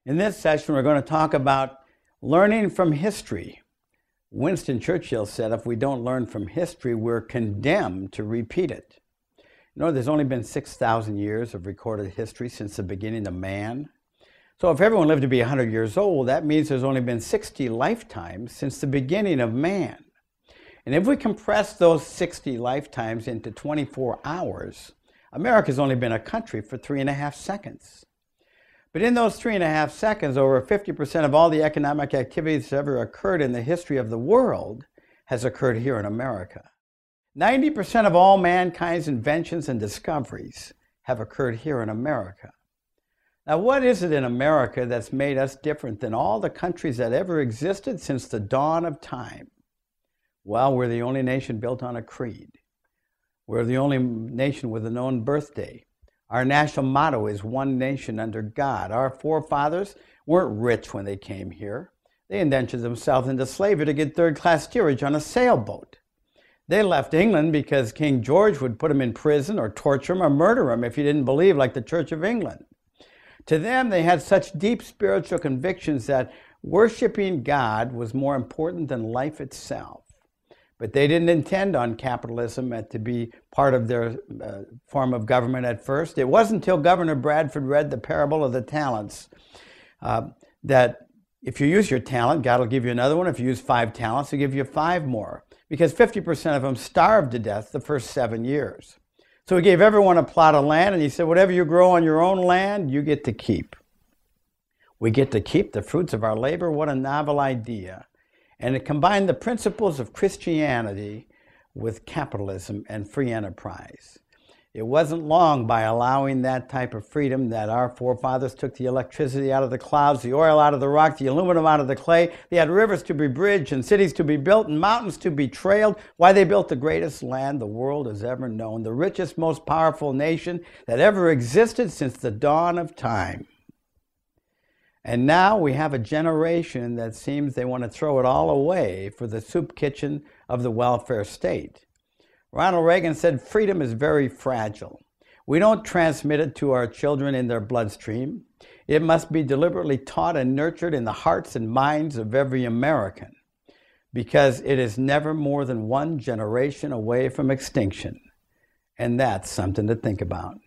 In this session, we're going to talk about learning from history. Winston Churchill said, if we don't learn from history, we're condemned to repeat it. You know, there's only been 6,000 years of recorded history since the beginning of man. So if everyone lived to be 100 years old, that means there's only been 60 lifetimes since the beginning of man. And if we compress those 60 lifetimes into 24 hours, America's only been a country for 3.5 seconds. But in those 3.5 seconds, over 50% of all the economic activities that ever occurred in the history of the world has occurred here in America. 90% of all mankind's inventions and discoveries have occurred here in America. Now, what is it in America that's made us different than all the countries that ever existed since the dawn of time? Well, we're the only nation built on a creed. We're the only nation with a known birthday. Our national motto is one nation under God. Our forefathers weren't rich when they came here. They indentured themselves into slavery to get third-class steerage on a sailboat. They left England because King George would put them in prison or torture them or murder them if you didn't believe, like the Church of England. To them, they had such deep spiritual convictions that worshiping God was more important than life itself. But they didn't intend on capitalism to be part of their form of government at first. It wasn't until Governor Bradford read the parable of the talents that if you use your talent, God will give you another one. If you use 5 talents, He'll give you 5 more. Because 50% of them starved to death the first 7 years. So He gave everyone a plot of land, and He said, whatever you grow on your own land, you get to keep. We get to keep the fruits of our labor. What a novel idea. And it combined the principles of Christianity with capitalism and free enterprise. It wasn't long by allowing that type of freedom that our forefathers took the electricity out of the clouds, the oil out of the rock, the aluminum out of the clay. They had rivers to be bridged and cities to be built and mountains to be trailed. Why, they built the greatest land the world has ever known, the richest, most powerful nation that ever existed since the dawn of time. And now we have a generation that seems they want to throw it all away for the soup kitchen of the welfare state. Ronald Reagan said, freedom is very fragile. We don't transmit it to our children in their bloodstream. It must be deliberately taught and nurtured in the hearts and minds of every American, because it is never more than one generation away from extinction. And that's something to think about.